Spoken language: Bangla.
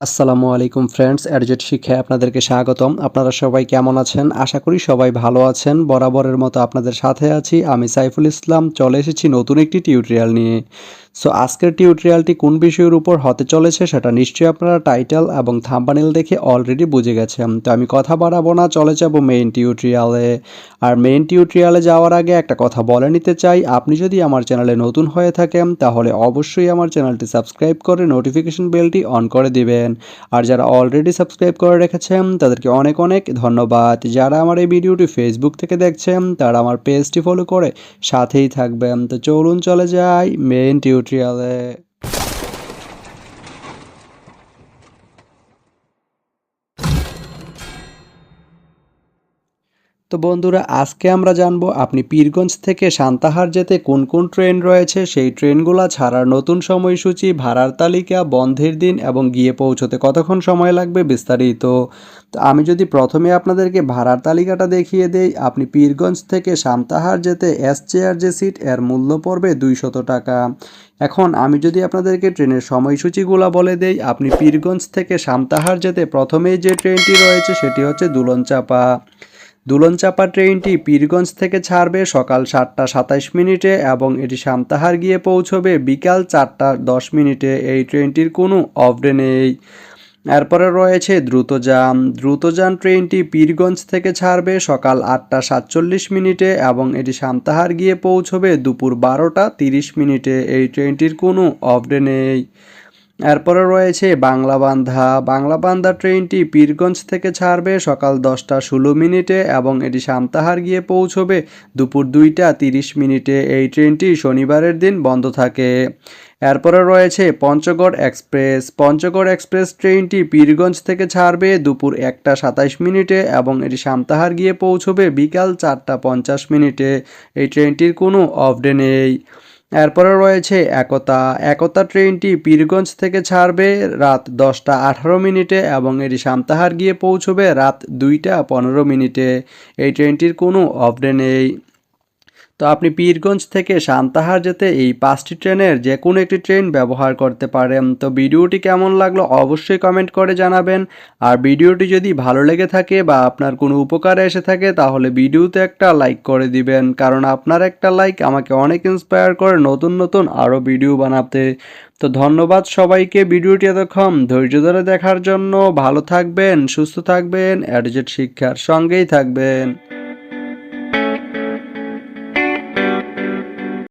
আসসালামু আলাইকুম ফ্রেন্ডস, এডজেট শিক্ষায় আপনাদেরকে স্বাগতম। আপনারা সবাই কেমন আছেন? আশা করি সবাই ভালো আছেন। বরাবরের মতো আপনাদের সাথে আছি আমি সাইফুল ইসলাম। চলে এসেছি নতুন একটি টিউটোরিয়াল নিয়ে। সো আজকের টিউটোরিয়ালটি কোন বিষয়ের উপর হতে চলেছে সেটা নিশ্চয়ই আপনারা টাইটেল এবং থাম্বনেল দেখে অলরেডি বুঝে গেছেন। তো আমি কথা বাড়াবো না, চলে যাব মেইন টিউটোরিয়ালে। আর মেইন টিউটোরিয়ালে যাওয়ার আগে একটা কথা বলে নিতে চাই, আপনি যদি আমার চ্যানেলে নতুন হয়ে থাকেন তাহলে অবশ্যই আমার চ্যানেলটি সাবস্ক্রাইব করে নোটিফিকেশন বেলটি অন করে দিবেন। আর যারা অলরেডি সাবস্ক্রাইব করে রেখেছেন তাদেরকে অনেক অনেক ধন্যবাদ। যারা আমার এই ভিডিওটি ফেসবুক থেকে দেখছেন তারা আমার পেজটি ফলো করে সাথেই থাকবেন। তো চলুন চলে যাই মেইন টিউটোরিয়ালে। তো বন্ধুরা, আজকে আমরা জানবো আপনি পীরগঞ্জ থেকে সান্তাহার যেতে কোন কোন ট্রেন রয়েছে, সেই ট্রেনগুলো ছাড়ার নতুন সময়সূচি, ভাড়ার তালিকা, বন্ধের দিন এবং গিয়ে পৌঁছতে কতক্ষণ সময় লাগবে বিস্তারিত। তো আমি যদি প্রথমে আপনাদেরকে ভাড়ার তালিকাটা দেখিয়ে দেই, আপনি পীরগঞ্জ থেকে সান্তাহার যেতে এস চেয়ার যে সিট এর মূল্য পড়বে 200 টাকা। এখন আমি যদি আপনাদেরকে ট্রেনের সময়সূচিগুলো বলে দেই, আপনি পীরগঞ্জ থেকে সান্তাহার যেতে প্রথমেই যে ট্রেনটি রয়েছে সেটি হচ্ছে দুলনচাপা। দুলনচাপা ট্রেনটি পীরগঞ্জ থেকে ছাড়বে সকাল 7টা 27 মিনিটে এবং এটি সান্তাহার গিয়ে পৌঁছবে বিকাল 4টা 10 মিনিটে। এই ট্রেনটির কোনো অফ ডে নেই। এরপরে রয়েছে দ্রুতযান। দ্রুতযান ট্রেনটি পীরগঞ্জ থেকে ছাড়বে সকাল 8টা 47 মিনিটে এবং এটি সান্তাহার গিয়ে পৌঁছবে দুপুর 12টা 30 মিনিটে। এই ট্রেনটির কোনো অফ ডে নেই। এরপরে রয়েছে বাংলাবান্ধা। বাংলাবান্ধা ট্রেনটি পীরগঞ্জ থেকে ছাড়বে সকাল 10টা 16 মিনিটে এবং এটি সান্তাহার গিয়ে পৌঁছবে দুপুর 2টা 30 মিনিটে। এই ট্রেনটি শনিবারের দিন বন্ধ থাকে। এরপরে রয়েছে পঞ্চগড় এক্সপ্রেস। পঞ্চগড় এক্সপ্রেস ট্রেনটি পীরগঞ্জ থেকে ছাড়বে দুপুর 1টা 27 মিনিটে এবং এটি সান্তাহার গিয়ে পৌঁছবে বিকাল 4টা 50 মিনিটে। এই ট্রেনটির কোনো অফ ডে নেই। এরপরে রয়েছে একতা। একতা ট্রেনটি পীরগঞ্জ থেকে ছাড়বে রাত 10টা 18 মিনিটে এবং এটি সান্তাহার গিয়ে পৌঁছবে রাত 2টা 15 মিনিটে। এই ট্রেনটির কোনো অফ ডে নেই। তো আপনি পীরগঞ্জ থেকে সান্তাহার যেতে এই 5টি ট্রেনের যে কোনো একটি ট্রেন ব্যবহার করতে পারেন। তো ভিডিওটি কেমন লাগলো অবশ্যই কমেন্ট করে জানাবেন। আর ভিডিওটি যদি ভালো লেগে থাকে বা আপনার কোনো উপকারে এসে থাকে তাহলে ভিডিওতে একটা লাইক করে দিবেন, কারণ আপনার একটা লাইক আমাকে অনেক ইন্সপায়ার করে নতুন নতুন আরও ভিডিও বানাতে। তো ধন্যবাদ সবাইকে ভিডিওটি এতক্ষণ ধৈর্য ধরে দেখার জন্য। ভালো থাকবেন, সুস্থ থাকবেন, এডজেট শিক্ষার সঙ্গেই থাকবেন।